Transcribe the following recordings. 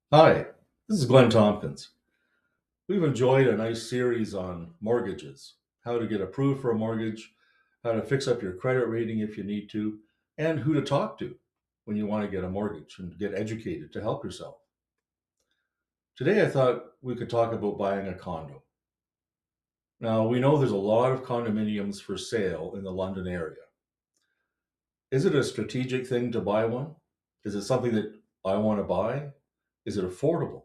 Hi, this is Glenn Tompkins. We've enjoyed a nice series on mortgages, how to get approved for a mortgage, how to fix up your credit rating if you need to, and who to talk to when you want to get a mortgage and get educated to help yourself. Today, I thought we could talk about buying a condo. Now, we know there's a lot of condominiums for sale in the London area. Is it a strategic thing to buy one? Is it something that I want to buy? Is it affordable?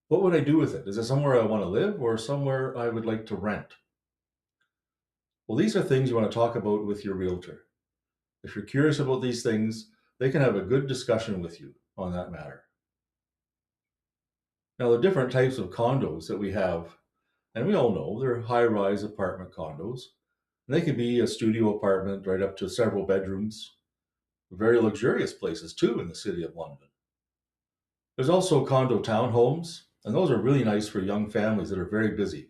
What would I do with it? Is it somewhere I want to live or somewhere I would like to rent? Well, these are things you want to talk about with your realtor. If you're curious about these things, they can have a good discussion with you on that matter. Now, the different types of condos that we have, and we all know they're high rise apartment condos. And they can be a studio apartment right up to several bedrooms, very luxurious places too in the city of London. There's also condo townhomes, and those are really nice for young families that are very busy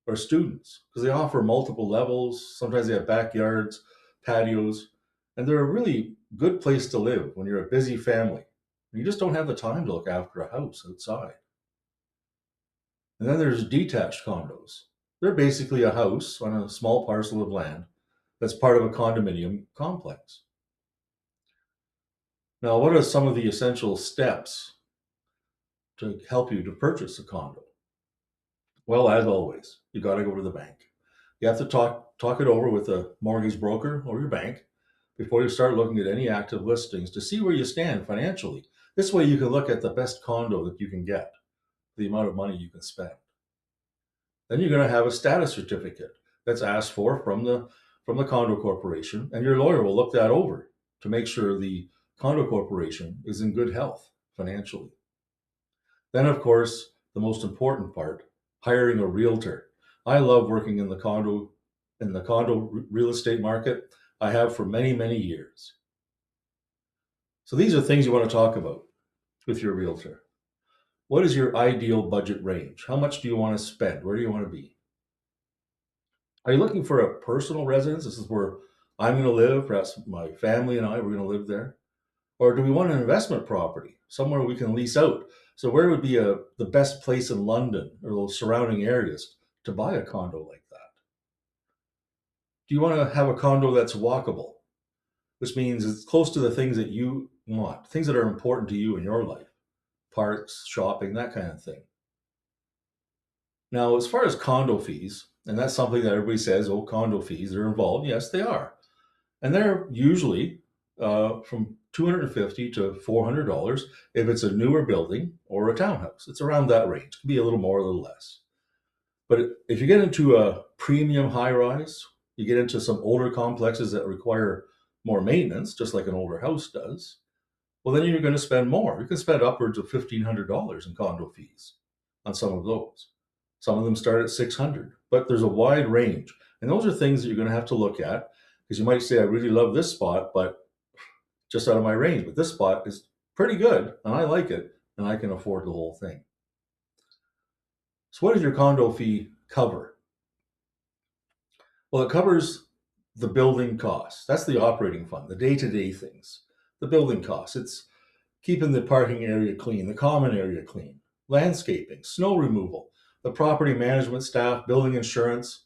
or students because they offer multiple levels. Sometimes they have backyards, patios, and they're a really good place to live when you're a busy family. You just don't have the time to look after a house outside. And then there's detached condos. They're basically a house on a small parcel of land that's part of a condominium complex. Now, what are some of the essential steps to help you to purchase a condo? Well, as always, you got to go to the bank. You have to talk it over with a mortgage broker or your bank before you start looking at any active listings to see where you stand financially. This way, you can look at the best condo that you can get, the amount of money you can spend. Then you're going to have a status certificate that's asked for from the condo corporation, and your lawyer will look that over to make sure the condo corporation is in good health financially. Then, of course, the most important part, hiring a realtor. I love working in the condo real estate market. I have for many, many years. So these are things you want to talk about with your realtor. What is your ideal budget range? How much do you want to spend? Where do you want to be? Are you looking for a personal residence? This is where I'm going to live, perhaps my family and I, we're going to live there. Or do we want an investment property, somewhere we can lease out? So where would be the best place in London or those surrounding areas to buy a condo like that? Do you want to have a condo that's walkable, which means it's close to the things that you want, things that are important to you in your life, parks, shopping, that kind of thing. Now, as far as condo fees, and that's something that everybody says, oh, condo fees are involved. Yes, they are. And they're usually from $250 to $400 if it's a newer building or a townhouse. It's around that range. It can be a little more, a little less. But if you get into a premium high rise, you get into some older complexes that require more maintenance, just like an older house does. Well, then you're going to spend more. You can spend upwards of $1,500 in condo fees on some of those. Some of them start at 600, but there's a wide range. And those are things that you're going to have to look at because you might say, I really love this spot, but just out of my range. But this spot is pretty good and I like it and I can afford the whole thing. So, what does your condo fee cover? Well, it covers the building costs. That's the operating fund, the day to day things, the building costs. It's keeping the parking area clean, the common area clean, landscaping, snow removal, the property management staff, building insurance,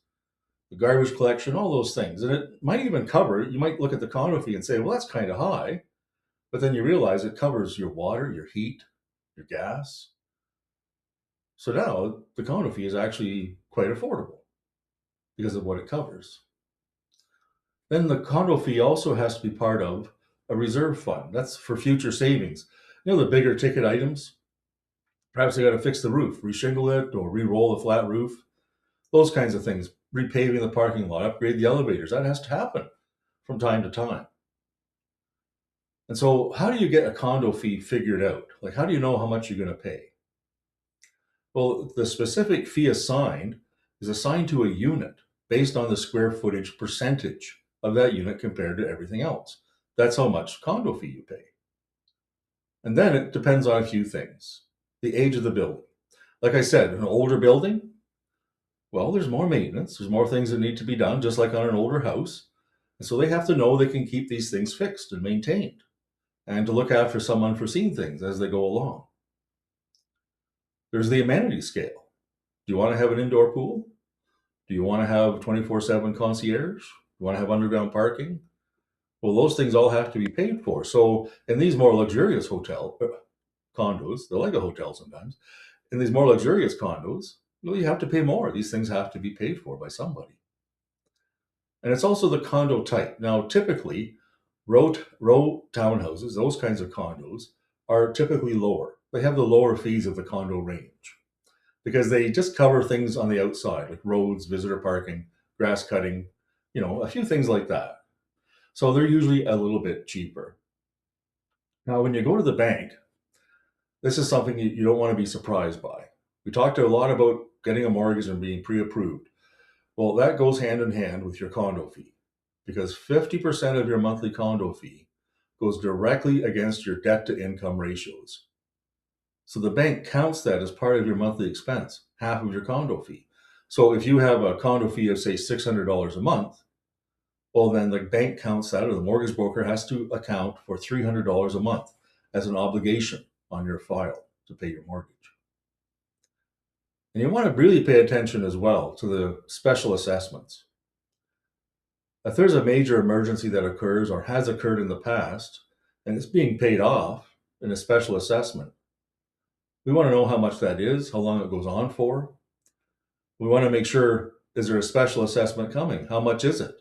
the garbage collection, all those things. And it might even cover, you might look at the condo fee and say, well, that's kind of high. But then you realize it covers your water, your heat, your gas. So now the condo fee is actually quite affordable because of what it covers. Then the condo fee also has to be part of a reserve fund. That's for future savings. The bigger ticket items, perhaps they got to fix the roof, reshingle it, or re-roll the flat roof, those kinds of things. Repaving the parking lot, upgrade the elevators. That has to happen from time to time. And so, how do you get a condo fee figured out? Like, how do you know how much you're going to pay? Well, the specific fee assigned is assigned to a unit based on the square footage percentage of that unit compared to everything else. That's how much condo fee you pay. And then it depends on a few things. The age of the building. Like I said, an older building, well, there's more maintenance, there's more things that need to be done, just like on an older house. And so they have to know they can keep these things fixed and maintained and to look after some unforeseen things as they go along. There's the amenity scale. Do you want to have an indoor pool? Do you want to have 24/7 concierge? Do you want to have underground parking? Well, those things all have to be paid for. So in these more luxurious condos, they're like a hotel sometimes. In these more luxurious condos, well, you have to pay more. These things have to be paid for by somebody. And it's also the condo type. Now, typically, row townhouses, those kinds of condos, are typically lower. They have the lower fees of the condo range because they just cover things on the outside, like roads, visitor parking, grass cutting, a few things like that. So they're usually a little bit cheaper. Now, when you go to the bank, this is something you don't want to be surprised by. We talked a lot about getting a mortgage and being pre-approved. Well, that goes hand in hand with your condo fee because 50% of your monthly condo fee goes directly against your debt to income ratios. So the bank counts that as part of your monthly expense, half of your condo fee. So if you have a condo fee of, say, $600 a month, well, then the bank counts that, or the mortgage broker has to account for $300 a month as an obligation on your file to pay your mortgage. And you want to really pay attention as well to the special assessments. If there's a major emergency that occurs or has occurred in the past, and it's being paid off in a special assessment, we want to know how much that is, how long it goes on for. We want to make sure, is there a special assessment coming? How much is it?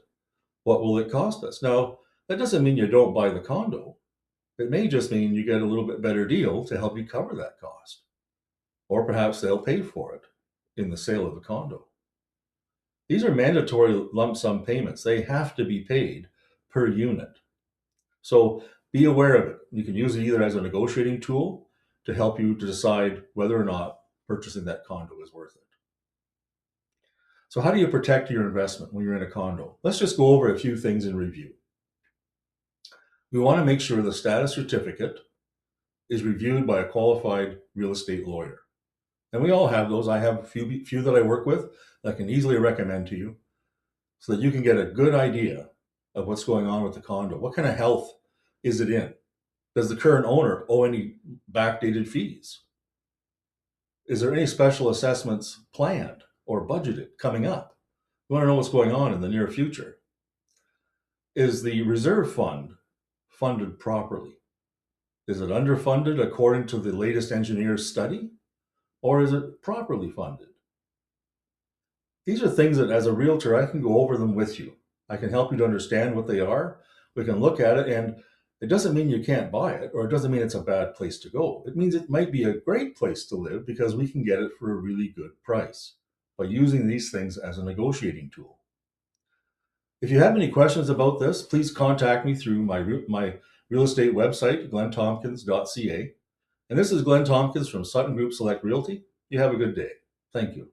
What will it cost us? Now, that doesn't mean you don't buy the condo. It may just mean you get a little bit better deal to help you cover that cost. Or perhaps they'll pay for it in the sale of the condo. These are mandatory lump sum payments. They have to be paid per unit. So be aware of it. You can use it either as a negotiating tool to help you to decide whether or not purchasing that condo is worth it. So how do you protect your investment when you're in a condo? Let's just go over a few things in review. We want to make sure the status certificate is reviewed by a qualified real estate lawyer. And we all have those. I have a few that I work with that I can easily recommend to you so that you can get a good idea of what's going on with the condo. What kind of health is it in? Does the current owner owe any backdated fees? Is there any special assessments planned or budgeted coming up? We want to know what's going on in the near future. Is the reserve fund funded properly? Is it underfunded according to the latest engineer's study? Or is it properly funded? These are things that as a realtor, I can go over them with you. I can help you to understand what they are. We can look at it, and it doesn't mean you can't buy it, or it doesn't mean it's a bad place to go. It means it might be a great place to live because we can get it for a really good price by using these things as a negotiating tool. If you have any questions about this, please contact me through my real estate website, glentompkins.ca. And this is Glenn Tompkins from Sutton Group Select Realty. You have a good day. Thank you.